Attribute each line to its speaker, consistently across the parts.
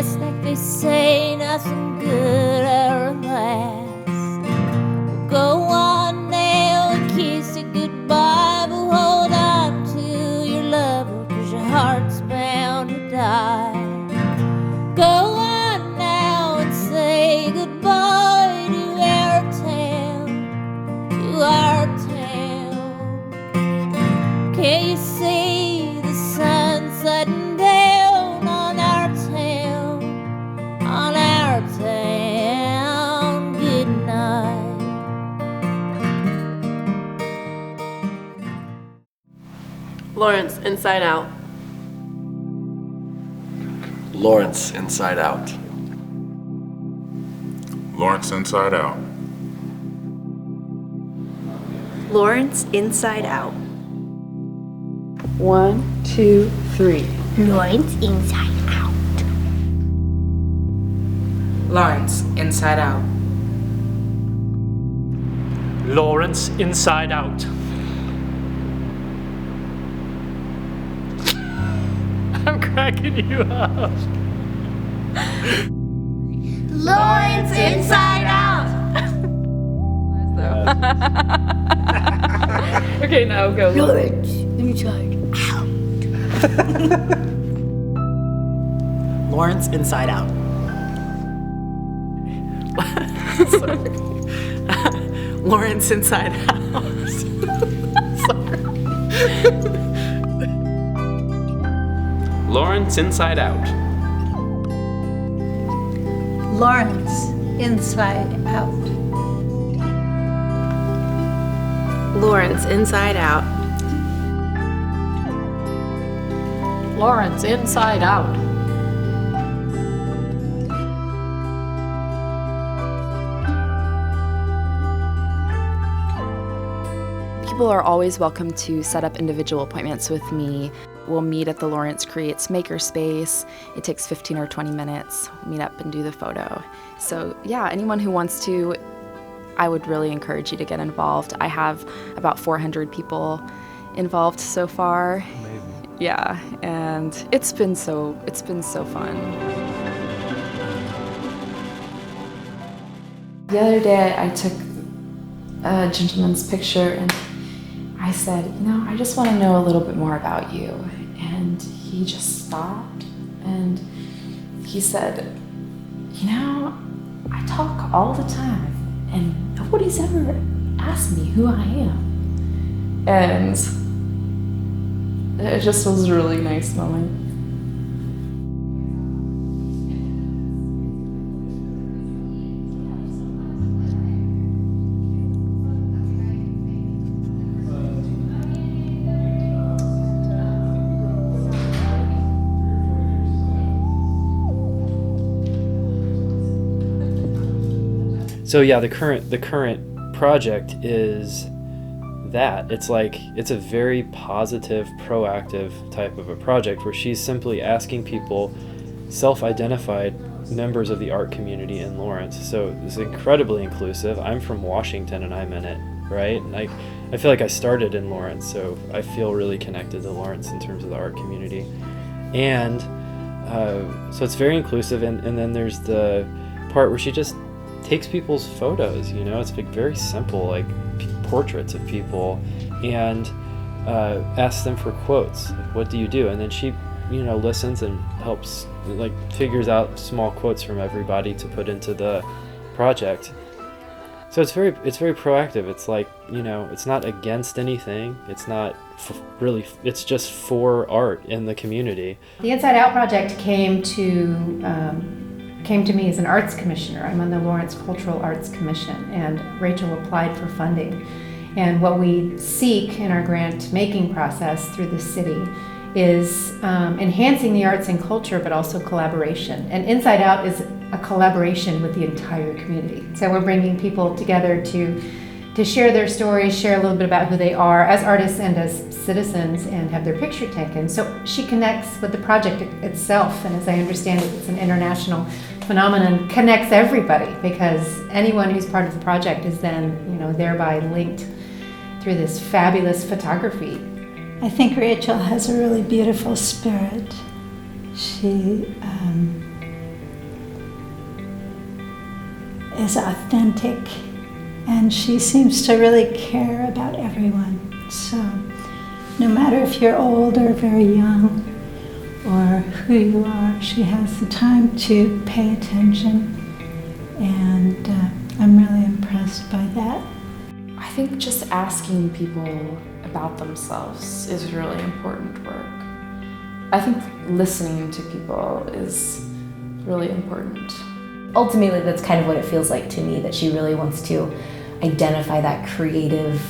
Speaker 1: guess like they say, nothing good ever lasts. Well, go on now and kiss it goodbye, but hold on to your lover, 'cause your heart's bound to die. Go on now and say goodbye to our town, to our town. Can you see the sun setting down on our town, on our town? Good night.
Speaker 2: Lawrence, Inside Out.
Speaker 3: Lawrence, Inside Out.
Speaker 4: Lawrence, Inside Out.
Speaker 5: Lawrence, Inside Out.
Speaker 6: 1, 2, 3.
Speaker 1: Lawrence, Inside Out.
Speaker 7: Lawrence, Inside Out.
Speaker 8: Lawrence, Inside Out. I'm cracking you up.
Speaker 1: Lawrence, Inside Out.
Speaker 6: Okay, now go.
Speaker 1: Lawrence, Inside Out.
Speaker 7: Lawrence, Inside Out. Lawrence, Inside Out.
Speaker 8: Lawrence, Inside Out.
Speaker 5: Lawrence, Inside Out. Lawrence, Inside Out.
Speaker 6: Lawrence, Inside Out.
Speaker 9: People are always welcome to set up individual appointments with me. We'll meet at the Lawrence Creates Makerspace. It takes 15 or 20 minutes. Meet up and do the photo. So yeah, anyone who wants to, I would really encourage you to get involved. I have about 400 people involved so far.
Speaker 8: Amazing.
Speaker 9: Yeah, and it's been so fun. The other day I took a gentleman's picture and I said, I just want to know a little bit more about you. And he just stopped and he said, I talk all the time and nobody's ever asked me who I am. And it just was a really nice moment.
Speaker 10: So yeah, the current project is that. It's a very positive, proactive type of a project where she's simply asking people, self-identified members of the art community in Lawrence. So it's incredibly inclusive. I'm from Washington and I'm in it, right? And I feel like I started in Lawrence, so I feel really connected to Lawrence in terms of the art community. And so it's very inclusive, and then there's the part where she just takes people's photos, it's very simple, like portraits of people, and asks them for quotes. What do you do? And then she, listens and helps, figures out small quotes from everybody to put into the project. So it's very proactive. It's it's not against anything. It's not it's just for art in the community.
Speaker 11: The Inside Out project came to me as an arts commissioner. I'm on the Lawrence Cultural Arts Commission, and Rachael applied for funding. And what we seek in our grant making process through the city is enhancing the arts and culture, but also collaboration. And Inside Out is a collaboration with the entire community. So we're bringing people together to share their stories, share a little bit about who they are as artists and as citizens, and have their picture taken. So she connects with the project itself, and as I understand it, it's an international phenomenon, connects everybody, because anyone who's part of the project is then, thereby linked through this fabulous photography.
Speaker 12: I think Rachael has a really beautiful spirit. She is authentic, and she seems to really care about everyone. So no matter if you're old or very young or who you are, she has the time to pay attention, and I'm really impressed by that.
Speaker 9: I think just asking people about themselves is really important work. I think listening to people is really important.
Speaker 1: Ultimately, that's kind of what it feels like to me, that she really wants to identify that creative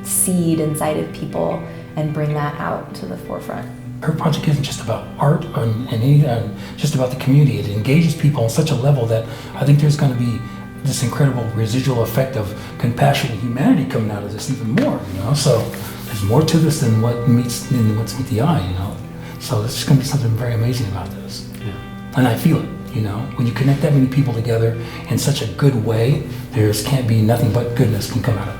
Speaker 1: seed inside of people and bring that out to the forefront.
Speaker 13: Her project isn't just about art and just about the community. It engages people on such a level that I think there's going to be this incredible residual effect of compassion and humanity coming out of this even more, So there's more to this than what's meets the eye, So there's just going to be something very amazing about this.
Speaker 10: Yeah.
Speaker 13: And I feel it, When you connect that many people together in such a good way, can't be nothing but goodness can come out of it.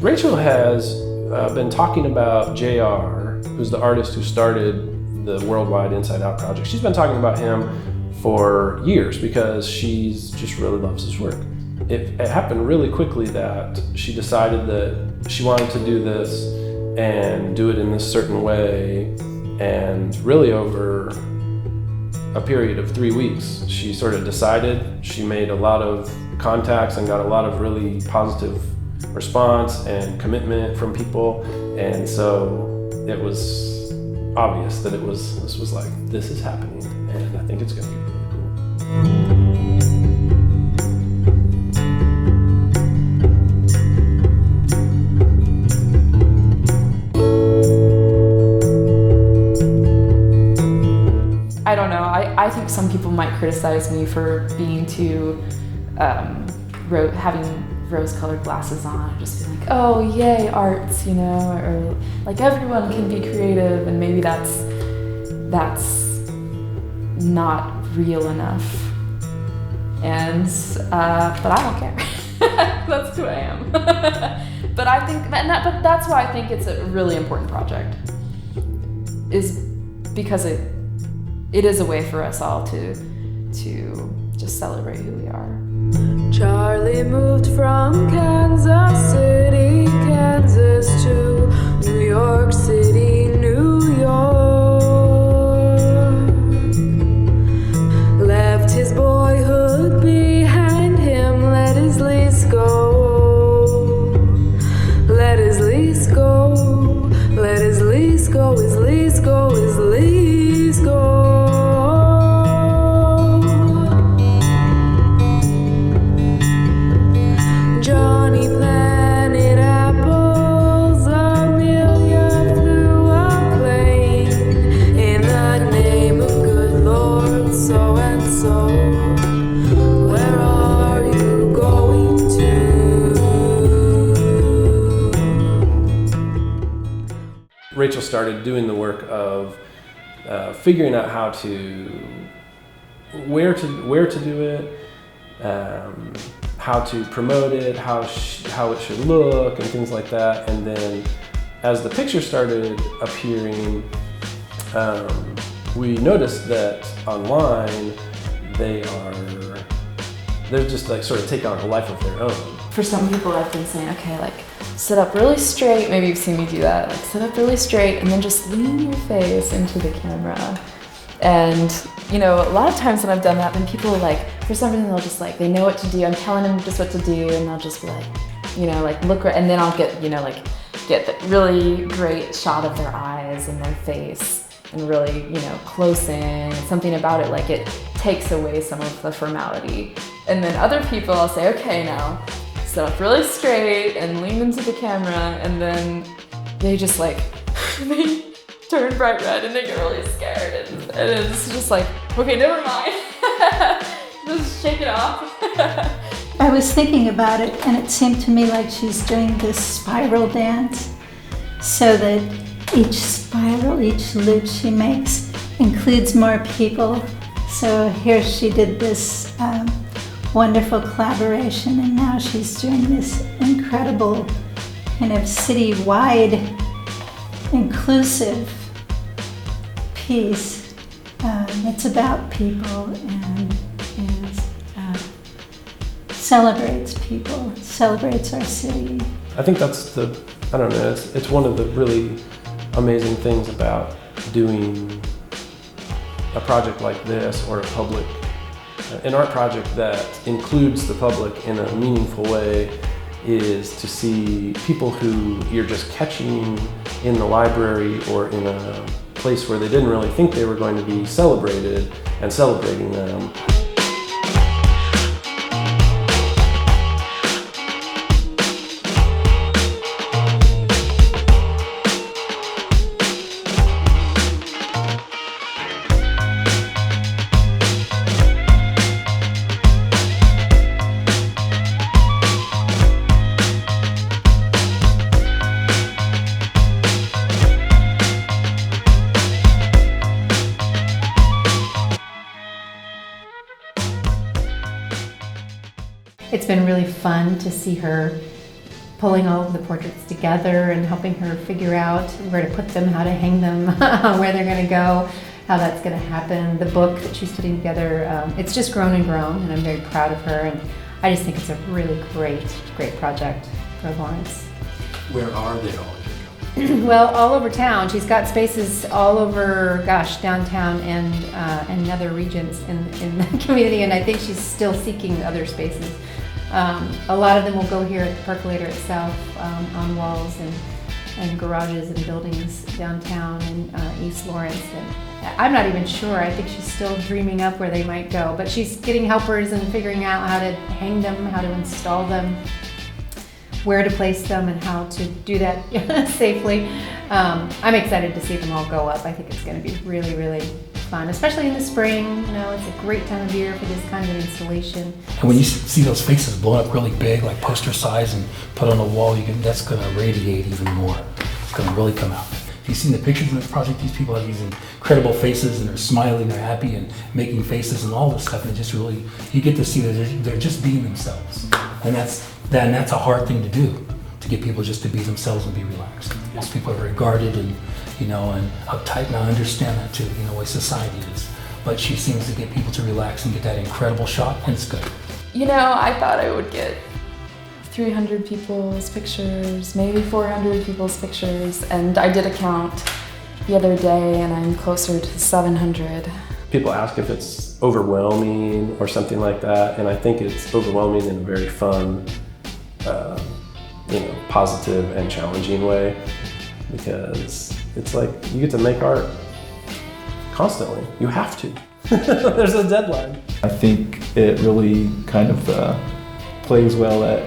Speaker 14: Rachael has been talking about JR, who's the artist who started the Worldwide Inside Out project. She's been talking about him for years because she's just really loves his work. It happened really quickly that she decided that she wanted to do this and do it in this certain way, and really over a period of 3 weeks, she sort of decided. She made a lot of contacts and got a lot of really positive response and commitment from people, and so it was obvious that this was like, this is happening, and I think it's going to be really cool.
Speaker 9: I don't know, I think some people might criticize me for being too, having rose-colored glasses on and just be like, oh yay, arts, or like everyone can be creative, and maybe that's not real enough. And but I don't care. That's who I am. But I think, but that's why I think it's a really important project, is because it is a way for us all to just celebrate who we are.
Speaker 15: Charlie moved from Kansas City, Kansas to New York City, New York. Left his boyhood behind him, let his lease go. Let his lease go, let his lease go, his lease go, his lease go.
Speaker 14: Rachael started doing the work of figuring out where to do it, how to promote it, how it should look, and things like that. And then, as the pictures started appearing, we noticed that online they're just like sort of take on a life of their own.
Speaker 9: For some people, I've been saying, okay, like sit up really straight. Maybe you've seen me do that. Like sit up really straight and then just lean your face into the camera. And a lot of times when I've done that, then people for some reason they'll just they know what to do. I'm telling them just what to do, and they'll just be like, look right, and then I'll get get the really great shot of their eyes and their face, and really close in. Something about it, it takes away some of the formality. And then other people, I'll say, okay, now sit up really straight and lean into the camera, and then they just they turn bright red and they get really scared, and it's just okay, never mind. Just shake it off.
Speaker 12: I was thinking about it, and it seemed to me like she's doing this spiral dance, so that each spiral, each loop she makes includes more people. So here she did this wonderful collaboration, and now she's doing this incredible kind of city-wide inclusive piece that's about people and celebrates people, celebrates our city.
Speaker 14: I think that's it's one of the really amazing things about doing a project like this, or an art project that includes the public in a meaningful way, is to see people who you're just catching in the library or in a place where they didn't really think they were going to be celebrated, and celebrating them.
Speaker 11: It's been really fun to see her pulling all of the portraits together and helping her figure out where to put them, how to hang them, where they're going to go, how that's going to happen. The book that she's putting together, it's just grown and grown, and I'm very proud of her, and I just think it's a really great project for Lawrence.
Speaker 13: Where are they all?
Speaker 11: Well, all over town. She's got spaces all over, downtown and other regions in the community, and I think she's still seeking other spaces. A lot of them will go here at the percolator itself, on walls and garages and buildings downtown in East Lawrence. And I'm not even sure. I think she's still dreaming up where they might go, but she's getting helpers and figuring out how to hang them, how to install them, where to place them, and how to do that safely. I'm excited to see them all go up. I think it's going to be really, really fun, especially in the spring. It's a great time of year for this kind of installation.
Speaker 13: And when you see those faces blown up really big, like poster size, and put on a wall, that's going to radiate even more. It's going to really come out. If you've seen the pictures in this project, these people have these incredible faces, and they're smiling, they're happy, and making faces and all this stuff. And it just really, you get to see that they're just being themselves. And that's a hard thing to do, to get people just to be themselves and be relaxed. Most people are very guarded and uptight, and I understand that too, the way society is. But she seems to get people to relax and get that incredible shot, and it's good.
Speaker 9: I thought I would get 300 people's pictures, maybe 400 people's pictures, and I did a count the other day, and I'm closer to 700.
Speaker 14: People ask if it's overwhelming or something like that, and I think it's overwhelming in a very fun, positive and challenging way, because it's like you get to make art constantly. You have to. There's a deadline.
Speaker 16: I think it really kind of plays well at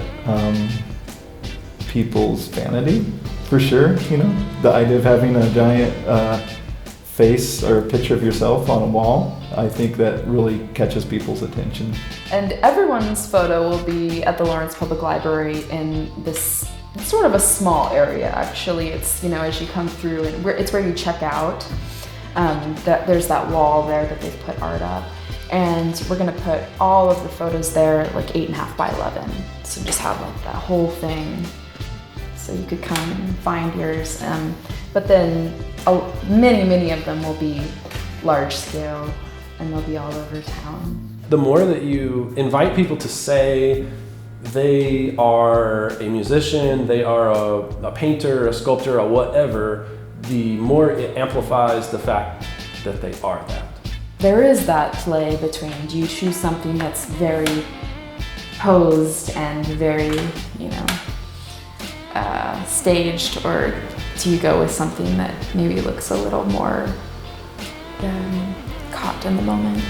Speaker 16: people's vanity, for sure. The idea of having a giant face or a picture of yourself on a wall, I think that really catches people's attention.
Speaker 9: And everyone's photo will be at the Lawrence Public Library in this sort of a small area, actually. It's, as you come through, and it's where you check out. There's that wall there that they've put art up. And we're gonna put all of the photos there, like 8.5 by 11. So just have like that whole thing. So you could come and find yours. But then many of them will be large scale, and they'll be all over town.
Speaker 14: The more that you invite people to say they are a musician, they are a painter, a sculptor, a whatever, the more it amplifies the fact that they are that.
Speaker 9: There is that play between, do you choose something that's very posed and very, staged, or do you go with something that maybe looks a little more caught in the moment?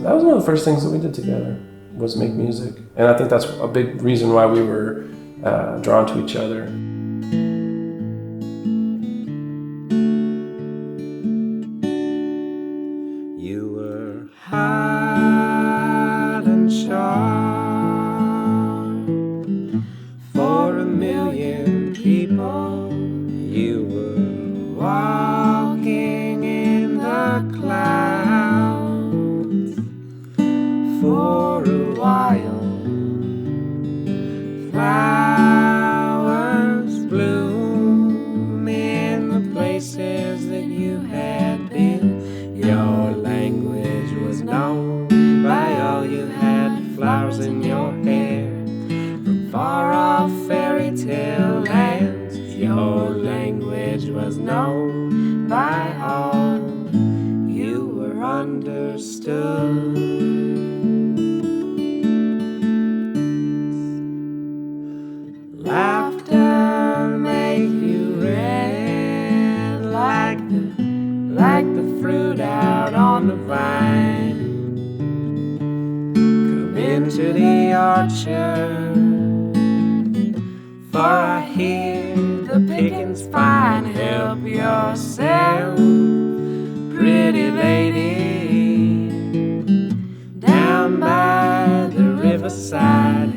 Speaker 14: That was one of the first things that we did together, was make music. And I think that's a big reason why we were drawn to each other.
Speaker 17: You were hot and sharp for a million people. You were walking in the clouds for a while. Flowers bloom in the places that you had been. Your language was known by all you had. Flowers in your hair from far off fairy tale lands. Your language was known by all. You were understood. Laughter make you red like the fruit out on the vine. Come into the orchard, for I hear the pickings fine. Help yourself, pretty lady, down by the riverside.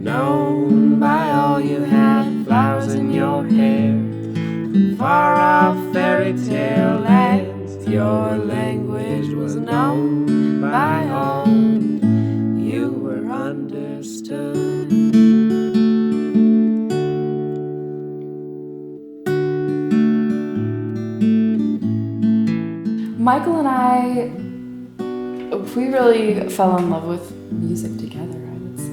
Speaker 17: Known by all you had, flowers in your hair from far off fairy tale lands. Your language was known by all. You were understood.
Speaker 9: Michael and I, we really fell in love with music together, I would say.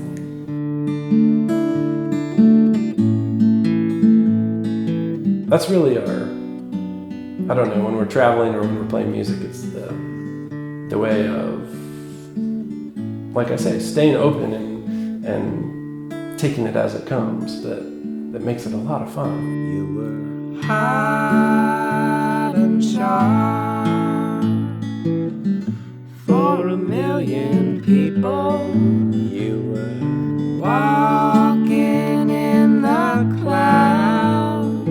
Speaker 14: That's really our, I don't know, when we're traveling or when we're playing music, it's the way of, like I say, staying open and taking it as it comes that makes it a lot of fun.
Speaker 17: You were hot and sharp for a million people. You were walking in the clouds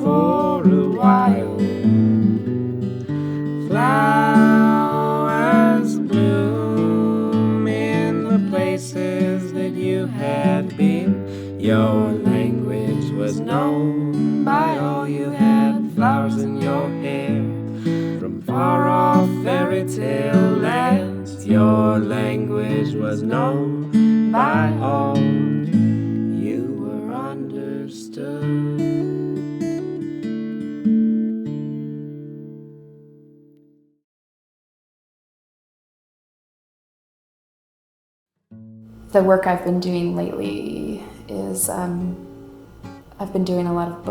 Speaker 17: for a while. Flowers bloom in the places that you had been. Your language was known by all you had. Flowers in your hair from far off fairy tale lands. Your language was known by all. You were understood.
Speaker 9: The work I've been doing lately is I've been doing a lot of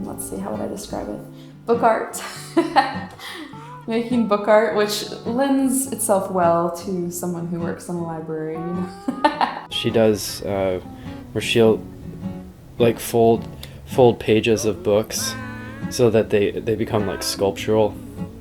Speaker 9: let's see, how would I describe it? Book art. Making book art, which lends itself well to someone who works in a library, you know.
Speaker 10: She does where she'll like fold pages of books so that they become like sculptural.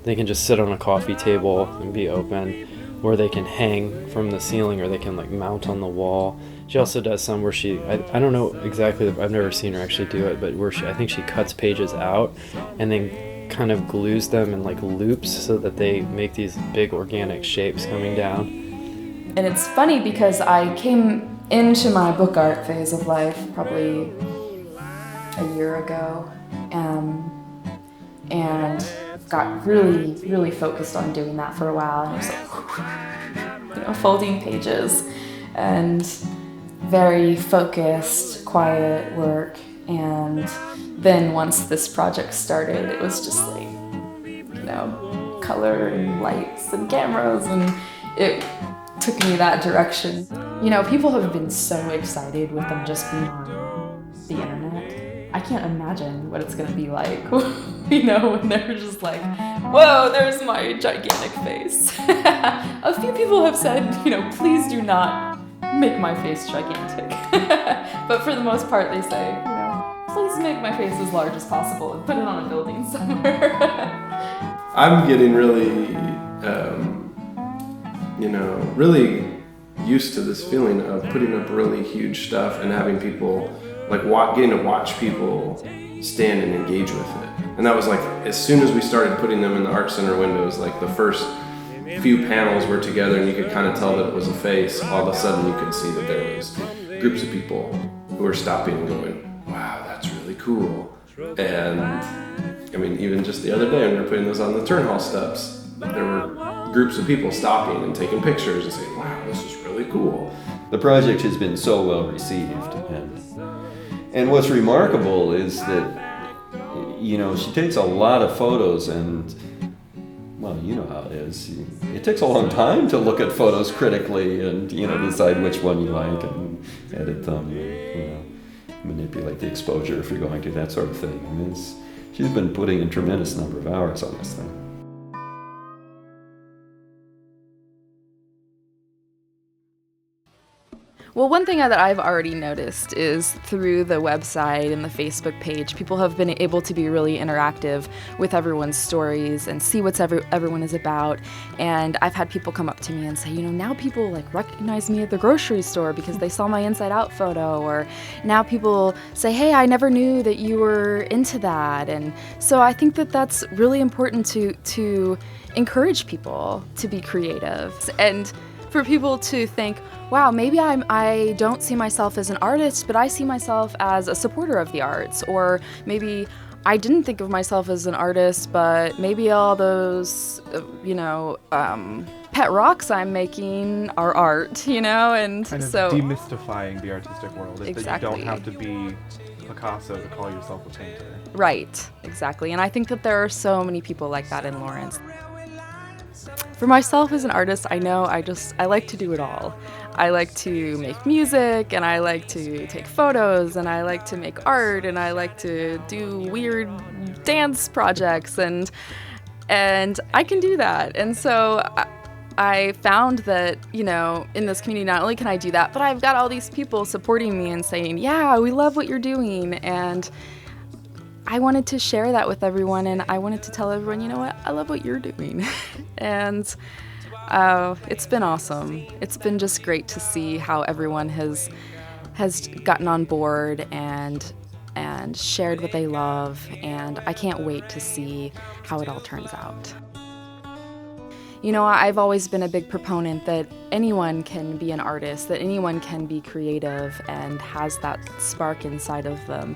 Speaker 10: They can just sit on a coffee table and be open, or they can hang from the ceiling, or they can like mount on the wall. She also does some where I don't know exactly, I've never seen her actually do it, but where I think she cuts pages out and then kind of glues them in like loops so that they make these big organic shapes coming down.
Speaker 9: And it's funny because I came into my book art phase of life probably a year ago, and got really, really focused on doing that for a while, and I was like, folding pages and very focused, quiet work. And then once this project started, it was just like, color and lights and cameras, and it took me that direction. People have been so excited with them just being on the internet. I can't imagine what it's gonna be like, when they're just like, whoa, there's my gigantic face. A few people have said, please do not make my face gigantic. But for the most part, they say, please make my face as large as possible and put it on a building somewhere.
Speaker 14: I'm getting really, really used to this feeling of putting up really huge stuff and having people, like getting to watch people stand and engage with it. And that was like, as soon as we started putting them in the Art Center windows, like the first few panels were together and you could kind of tell that it was a face, all of a sudden you could see that there was groups of people who were stopping and going, wow, that's really cool. And I mean, even just the other day when we were putting those on the turn hall steps, there were groups of people stopping and taking pictures and saying, wow, this is really cool.
Speaker 18: The project has been so well received, and what's remarkable is that, you know, she takes a lot of photos, and well, you know how it is. It takes a long time to look at photos critically and, you know, decide which one you like and edit them, and, you know, manipulate the exposure if you're going to, that sort of thing. I mean, she's been putting a tremendous number of hours on this thing.
Speaker 9: Well, one thing that I've already noticed is through the website and the Facebook page, people have been able to be really interactive with everyone's stories and see what everyone is about. And I've had people come up to me and say, you know, now people like recognize me at the grocery store because they saw my Inside Out photo, or now people say, hey, I never knew that you were into that. And so I think that that's really important to encourage people to be creative, and for people to think, wow, maybe I don't see myself as an artist, but I see myself as a supporter of the arts. Or maybe I didn't think of myself as an artist, but maybe all those, pet rocks I'm making are art, you know? And
Speaker 19: kind of
Speaker 9: so
Speaker 19: demystifying the artistic world is
Speaker 9: exactly.
Speaker 19: that you don't have to be Picasso to call yourself a painter.
Speaker 9: Right, exactly. And I think that there are so many people like that in Lawrence. For myself as an artist, I know I like to do it all. I like to make music, and I like to take photos, and I like to make art, and I like to do weird dance projects, and I can do that. And so I found that, you know, in this community, not only can I do that, but I've got all these people supporting me and saying, yeah, we love what you're doing. And I wanted to share that with everyone, and I wanted to tell everyone, you know what, I love what you're doing. And it's been awesome. It's been just great to see how everyone has gotten on board and shared what they love, and I can't wait to see how it all turns out. You know, I've always been a big proponent that anyone can be an artist, that anyone can be creative and has that spark inside of them.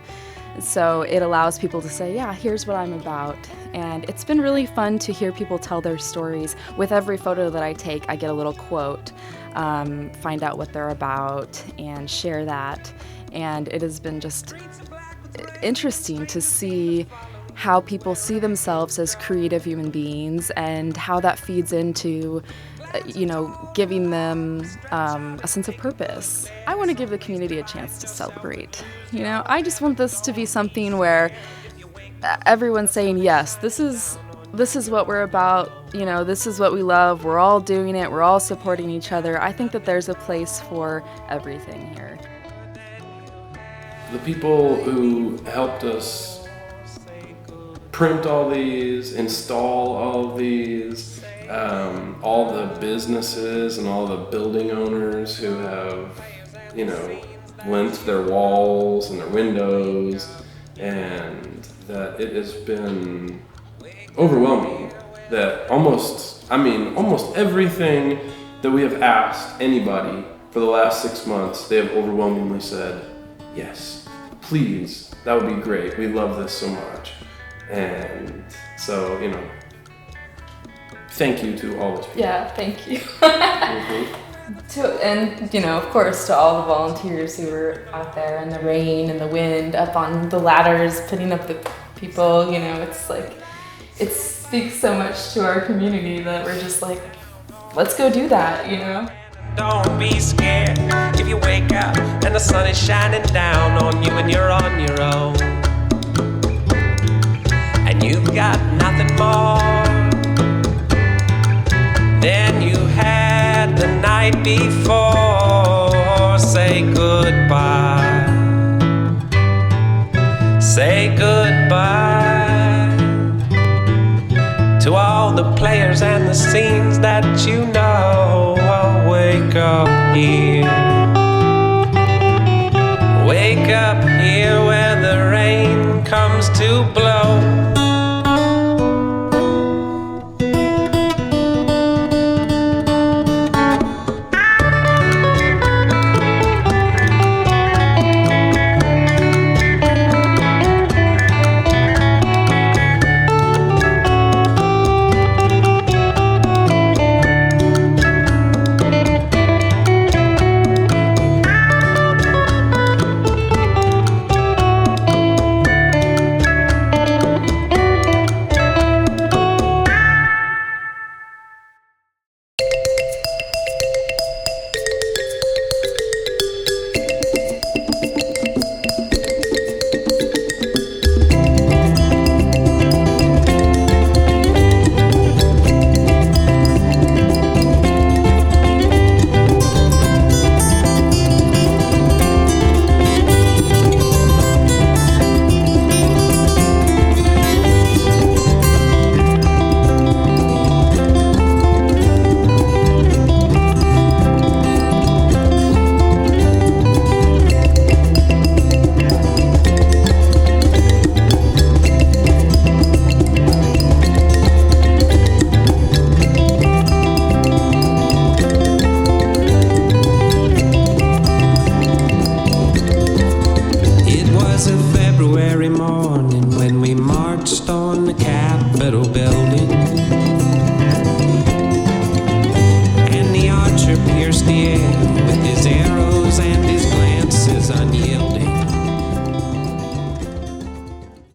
Speaker 9: So it allows people to say, yeah, here's what I'm about. And it's been really fun to hear people tell their stories. With every photo that I take, I get a little quote, find out what they're about, and share that. And it has been just interesting to see how people see themselves as creative human beings and how that feeds into giving them a sense of purpose. I want to give the community a chance to celebrate. You know, I just want this to be something where everyone's saying, yes, this is what we're about, you know, this is what we love, we're all doing it, we're all supporting each other. I think that there's a place for everything here.
Speaker 14: The people who helped us print all these, install all of these, all the businesses and all the building owners who have, you know, lent their walls and their windows, and that it has been overwhelming that almost everything that we have asked anybody for the last 6 months, they have overwhelmingly said, yes, please, that would be great. We love this so much. And so, you know, thank you to all those people.
Speaker 9: Yeah, thank you.
Speaker 14: Mm-hmm.
Speaker 9: And, you know, of course, to all the volunteers who were out there in the rain and the wind, up on the ladders, putting up the people, you know, it's like, it speaks so much to our community that we're just like, let's go do that, you know?
Speaker 17: Don't be scared if you wake up and the sun is shining down on you and you're on your own. And you've got nothing more than you had the night before. Say goodbye. Say goodbye to all the players and the scenes that you know. Oh, wake up here. Wake up here where the rain comes to blow.